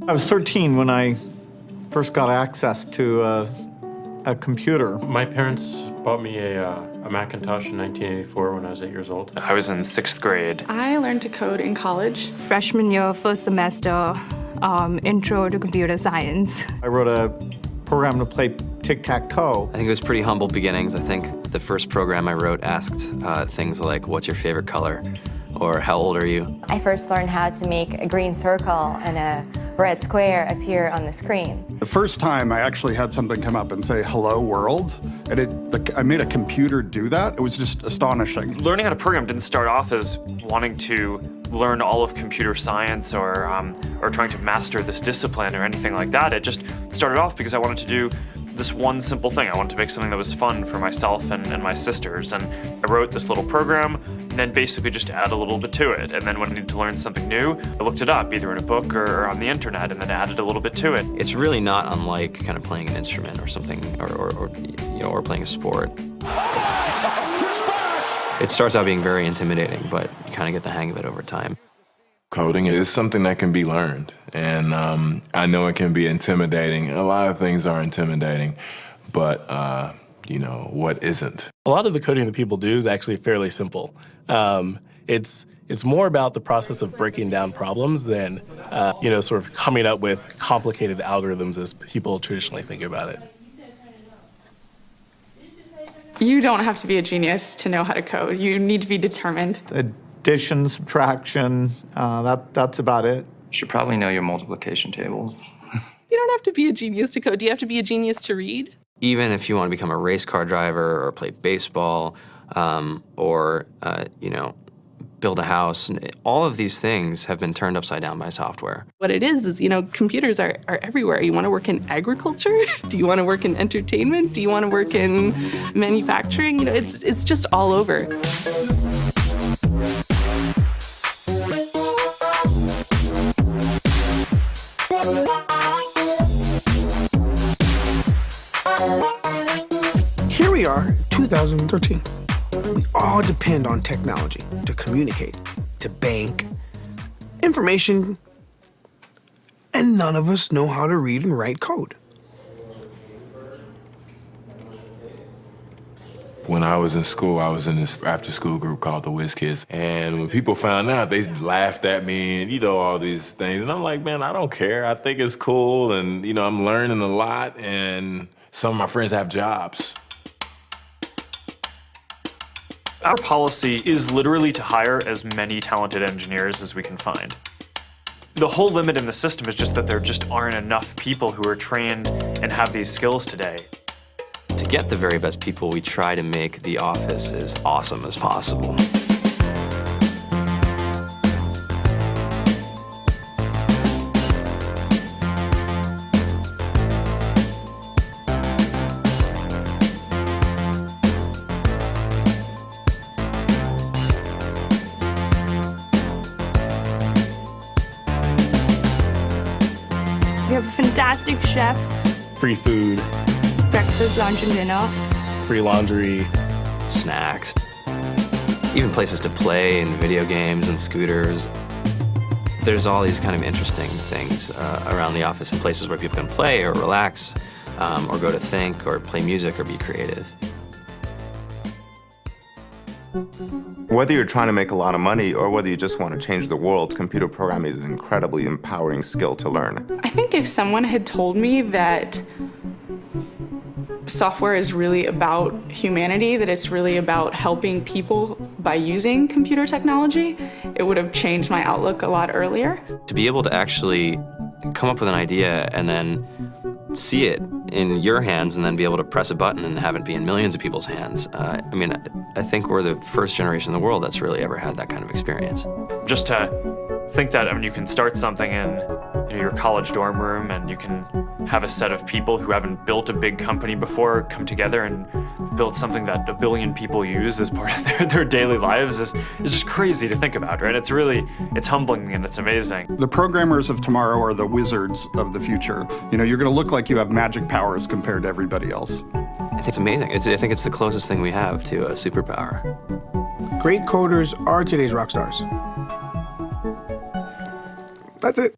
I was 13 when I first got access to a computer. My parents bought me a Macintosh in 1984 when I was 8 years old. I was in 6th grade. I learned to code in college. Freshman year, first semester, intro to computer science. I wrote a program to play tic-tac-toe. I think it was pretty humble beginnings. I think the first program I wrote asked things like, what's your favorite color? Or how old are you? I first learned how to make a green circle and a red square appear on the screen. The first time I actually had something come up and say, hello world, and I made a computer do that. It was just astonishing. Learning how to program didn't start off as wanting to learn all of computer science or trying to master this discipline or anything like that. It just started off because I wanted to do this one simple thing. I wanted to make something that was fun for myself and my sisters. And I wrote this little program and then basically just add a little bit to it. And then when I needed to learn something new, I looked it up either in a book or on the internet and then added a little bit to it. It's really not unlike kind of playing an instrument or something, or playing a sport. It starts out being very intimidating, but you kind of get the hang of it over time. Coding is something that can be learned, and I know it can be intimidating. A lot of things are intimidating, but what isn't? A lot of the coding that people do is actually fairly simple. It's more about the process of breaking down problems than, sort of coming up with complicated algorithms as people traditionally think about it. You don't have to be a genius to know how to code. You need to be determined. Addition, subtraction, that's about it. You should probably know your multiplication tables. You don't have to be a genius to code. Do you have to be a genius to read? Even if you want to become a race car driver or play baseball or build a house, all of these things have been turned upside down by software. What it is, computers are everywhere. You want to work in agriculture? Do you want to work in entertainment? Do you want to work in manufacturing? It's just all over. Here we are, 2013. We all depend on technology to communicate, to bank, information, and none of us know how to read and write code. When I was in school, I was in this after-school group called the Whiz Kids. And when people found out, they laughed at me and, all these things. And I'm like, man, I don't care. I think it's cool. And, I'm learning a lot. And some of my friends have jobs. Our policy is literally to hire as many talented engineers as we can find. The whole limit in the system is just that there just aren't enough people who are trained and have these skills today. To get the very best people, we try to make the office as awesome as possible. We have a fantastic chef, Free food, breakfast, lunch, and dinner. free laundry. Snacks, even places to play and video games and scooters. There's all these kind of interesting things around the office and places where people can play or relax or go to think or play music or be creative. Whether you're trying to make a lot of money or whether you just want to change the world, computer programming is an incredibly empowering skill to learn. I think if someone had told me that software is really about humanity, that it's really about helping people by using computer technology, it would have changed my outlook a lot earlier. To be able to actually come up with an idea and then see it in your hands and then be able to press a button and have it be in millions of people's hands. I think we're the first generation in the world that's really ever had that kind of experience. Just to think that, you can start something in your college dorm room and you can have a set of people who haven't built a big company before come together and build something that 1 billion people use as part of their daily lives is just crazy to think about, right? It's humbling and it's amazing. The programmers of tomorrow are the wizards of the future. You're going to look like you have magic powers compared to everybody else. I think it's amazing. I think it's the closest thing we have to a superpower. Great coders are today's rock stars. That's it.